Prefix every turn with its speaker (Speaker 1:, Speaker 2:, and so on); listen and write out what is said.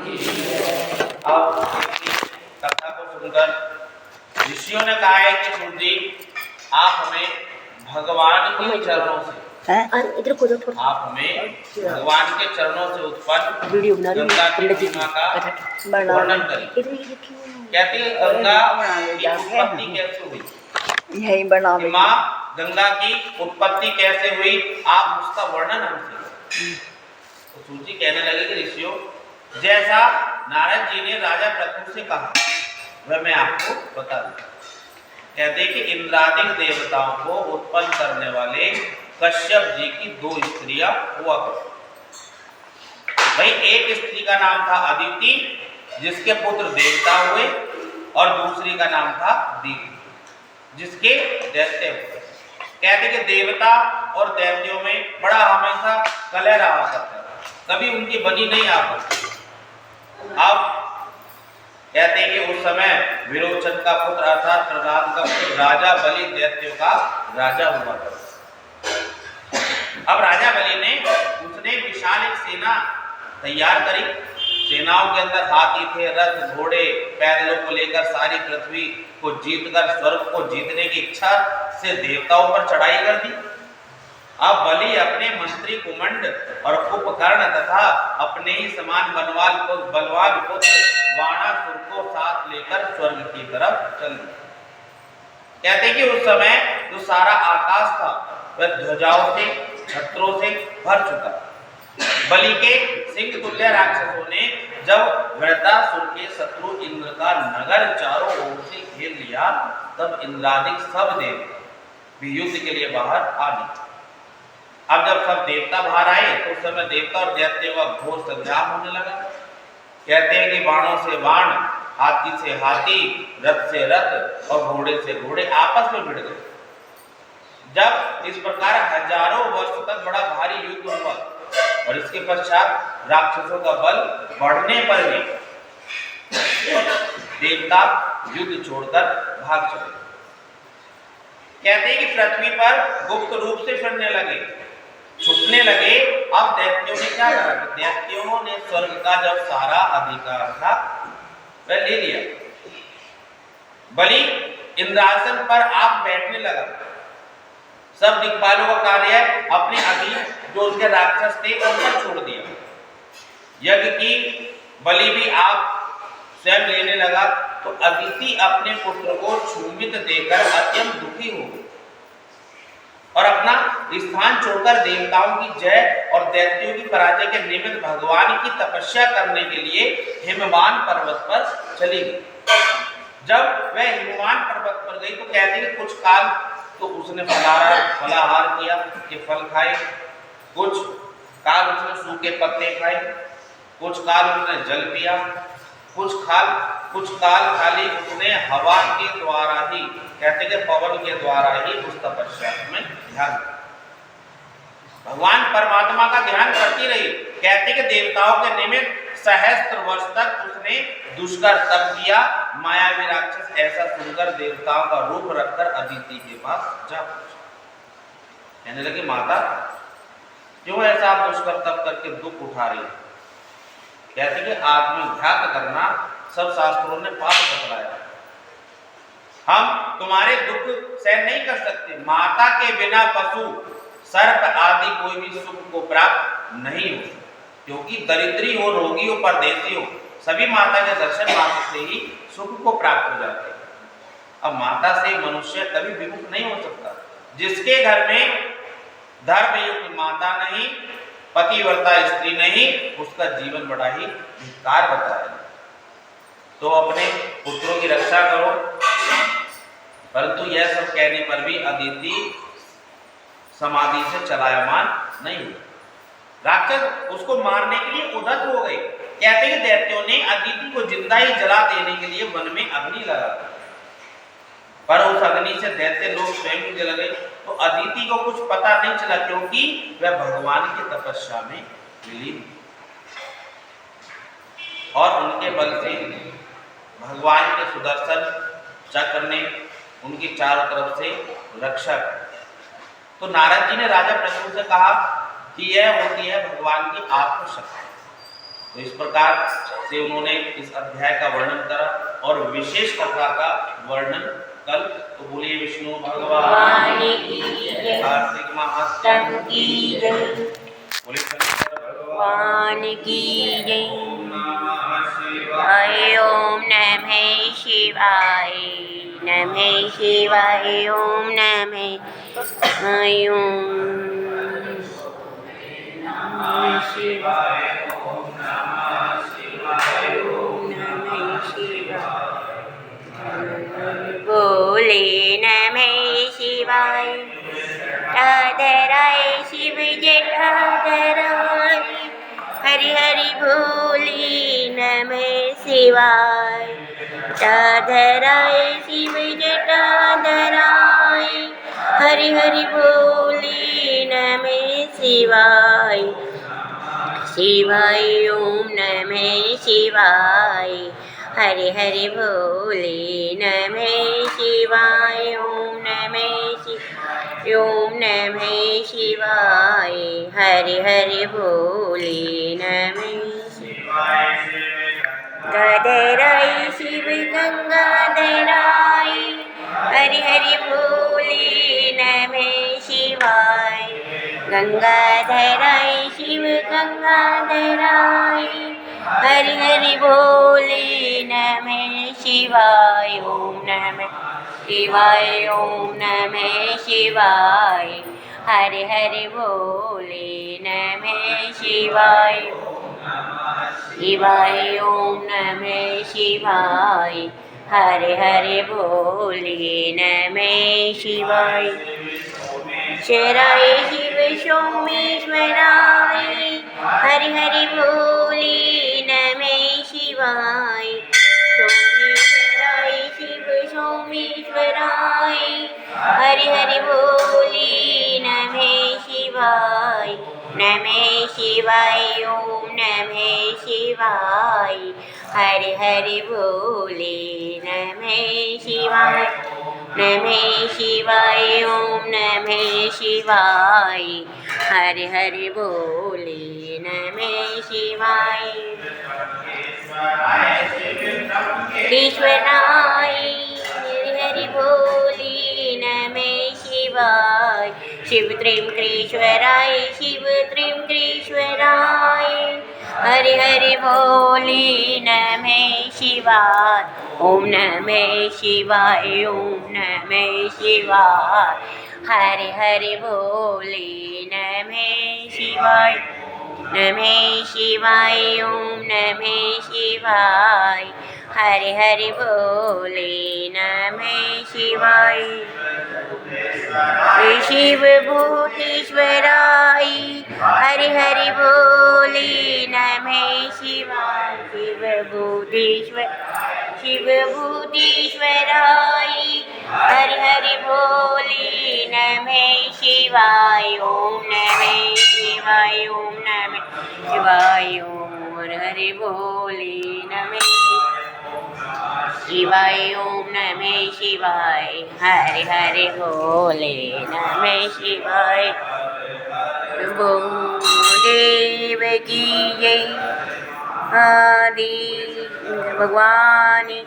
Speaker 1: अब कथा को सुनकर ऋषियों ने कहा है कि सूर्य जी आप हमें भगवान के चरणों से
Speaker 2: इधर को थोड़ा
Speaker 1: आप हमें भगवान के चरणों से उत्पन्न
Speaker 2: वीडियो बना रही
Speaker 1: गंगा की
Speaker 2: पंडित जी
Speaker 1: महिमा का वर्णन करिए। कहती है गंगा की उत्पत्ति कैसे हुई,
Speaker 2: यही बना
Speaker 1: कि माँ गंगा की उत्पत्ति कैसे हुई, आप उसका वर्णन हमसे। तो सूची कहने लगे कि ऋषियों जैसा नारद जी ने राजा पृथु से कहा वह मैं आपको बता दूं। कहते कि इंद्रादिक देवताओं को उत्पन्न करने वाले कश्यप जी की 2 स्त्रियां हुआ करती। भाई एक स्त्री का नाम था अदिति जिसके पुत्र देवता हुए और दूसरी का नाम था दीति जिसके दैत्य हुए। कहते कि देवता और दैत्यों में बड़ा हमेशा कलह रहा करता था, कभी उनकी बनी नहीं आ पाती। अब कहते हैं कि उस समय विरोचन का पुत्र अर्थात प्रहलाद का पुत्र राजा बलि दैत्यों का राजा हुआ था। अब राजा बलि ने उसने विशाल एक सेना तैयार करी। सेनाओं के अंदर हाथी थे, रथ, घोड़े, पैदलों को लेकर सारी पृथ्वी को जीतकर स्वर्ग को जीतने की इच्छा से देवताओं पर चढ़ाई कर दी। अब बलि अपने मंत्री कुमंड और कुंभकर्ण तथा अपने ही समान बलवान पुत्र वाणासुर को साथ लेकर स्वर्ग की तरफ चल दिया। कहते कि उस समय जो सारा आकाश था वह ध्वजाओं से छत्रों से भर चुका। बलि के सिंह तुल्य राक्षसों ने जब वृत्रासुर के शत्रु इंद्र का नगर चारों ओर से घेर लिया तब इंद्रादिक सब देवता भी युद्ध के लिए बाहर आ गए। अब जब सब देवता बाहर आए तो उस समय देवता और दैत्यों का घोर संग्राम होने लगा। कहते हैं कि बाणों से बाण, हाथी से हाथी, रथ से रथ और घोड़े से घोड़े आपस में भिड़ गए। जब इस प्रकार हजारों वर्ष तक बड़ा भारी युद्ध हुआ और इसके पश्चात राक्षसों का बल बढ़ने पर भी देवता युद्ध छोड़कर भाग चले। कहते हैं कि पृथ्वी पर गुप्त रूप से फिरने लगे, छुपने लगे। अब दैत्यों ने क्या करा, दैत्यों ने स्वर्ग का जब सारा अधिकार था वह ले लिया। बलि इंद्रासन पर आप बैठने लगा। सब दिक्पालों का कार्य अपने अधीन जो उनके राक्षस थे उन पर छोड़ दिया। यज्ञ की बलि भी आप स्वयं लेने लगा तो अदिति अपने पुत्र को क्षुभित देकर अत्यंत दुखी हो गई और अपना स्थान छोड़कर देवताओं की जय और दैत्यों की पराजय के निमित्त भगवान की तपस्या करने के लिए हिमवान पर्वत पर चली गई। जब वह हिमवान पर्वत पर गई तो कहते हैं कुछ काल तो उसने फलाहार किया कि फल खाए, कुछ काल उसने सूखे पत्ते खाए, कुछ काल उसने जल पिया, कुछ काल खाली उसने हवा के द्वारा ही, कहते हैं पवन के द्वारा ही उस तपस्या में ध्यान। भगवान परमात्मा का ध्यान करती रही। कहते कि देवताओं के निमित्त सहस्त्र वर्ष तक उसने दुष्कर तप किया। मायावी राक्षस ऐसा सुनकर देवताओं का रूप रखकर अदिति के पास जा पहुंचा। कहने लगे माता क्यों ऐसा आप दुष्कर तप करके दुख उठा रही है। कहते कि आत्मघात करना सब शास्त्रों ने पाप बतलाया, हम तुम्हारे दुख सहन नहीं कर सकते। माता के बिना पशु सर्प आदि कोई भी सुख को प्राप्त नहीं हो, क्योंकि दरिद्री हो, रोगी हो, परदेशी हो, सभी माता के दर्शन मात्र से ही सुख को प्राप्त हो जाते हैं। अब माता से मनुष्य कभी विमुख नहीं हो सकता। जिसके घर में धर्मयुक्त माता नहीं, पतिव्रता स्त्री नहीं, उसका जीवन बड़ा ही धिक्कार बताया। तो अपने पुत्रों की रक्षा करो। परंतु यह सब कहने पर भी अदिति समाधि से चलायमान नहीं हुआ। राक्षस उसको मारने के लिए उद्धत हो गए। कहते हैं दैत्यों ने अदिति को जिंदा ही जला देने के लिए वन में अग्नि लगा, पर उस अग्नि से दैत्य लोग स्वयं जल गए। तो अदिति को कुछ पता नहीं चला क्योंकि वह भगवान की तपस्या में विलीन और उनके बल से भगवान के सुदर्शन चक्र ने उनकी चारों तरफ से रक्षा की। तो नारद जी ने राजा पृथु से कहा कि यह होती है भगवान की आत्मशक्ति। तो इस प्रकार से उन्होंने इस अध्याय का वर्णन करा और विशेष कथा का वर्णन कल। तो बोलिए विष्णु भगवान की जय, कार्तिक महात्म की जय, बोलिए शंकर भगवान की जय। ओम नमः शिवाय, नमः शिवाय, ओम नमः शिवाय, ओम नमः शिवाय, ओम नमः शिवाय। बोले नमः शिवाय, जटाधराय शिव जटाधराय, हरि हरि बोले नमः शिवाय, जटाधराय शिव जटाधराय, हरि हरि बोले नमः शिवाय, शिवाय ओम नमः शिवाय, हरि हरि बोले नमः शिवाय, ओम नमः शिवाय, ओम नमः शिवाय, हरि हरि बोले नमः शिवाय। गंगाधराय शिव गंगाधराय, हरि हरि बोले नमः शिवाय, गंगाधराय शिव गंगाधराय, हरि हरि बोले नमः शिवाय, ओम नमः शिवाय, ओम नमः शिवाय, हरि हरि बोले नमः शिवाय, शिवाय ओम नमः शिवाय, हरि हरि बोले नमः शिवाय। शराय शिव सोमेश्वराय, हरि हरि बोले नमः शिवाय, सोमेश्वराय शिव सोमेश्वराय, हरि हरि बोले नमः शिवाय, नमः शिवाय, ओम नमः शिवाय, हरि हरि बोले नमः शिवाय, नमः शिवाय, ओम नमः शिवाय, हरि हरि बोले नमः शिवाय। ईश्वराय हरि हरि बोले नमः शिवाय, शिव त्र्यंबकेश्वराय शिव त्र्यंबकेश्वराय, हरि हरि बोले नमः शिवाय, ओम नमः शिवाय, ओम नमः शिवाय, हरि हरि बोले नमः शिवाय, नमः शिवाय, ओम नमः शिवाय, हरि हरि बोले नमः शिवाय। शिव भूतेश्वराय हरि हरि बोले नमः शिवाय, शिव भूतेश्वर शिव भूतेश्वराय हरि हरि बोले नमः शिवाय, ओम नमः शिवाय, ओम नमः शिवाय, ओम हरि हरि बोले नमः शिवाय, ओम नमः शिवाय, हरि हरि बोले नमः शिवाय। देव की जय, आदि भगवान की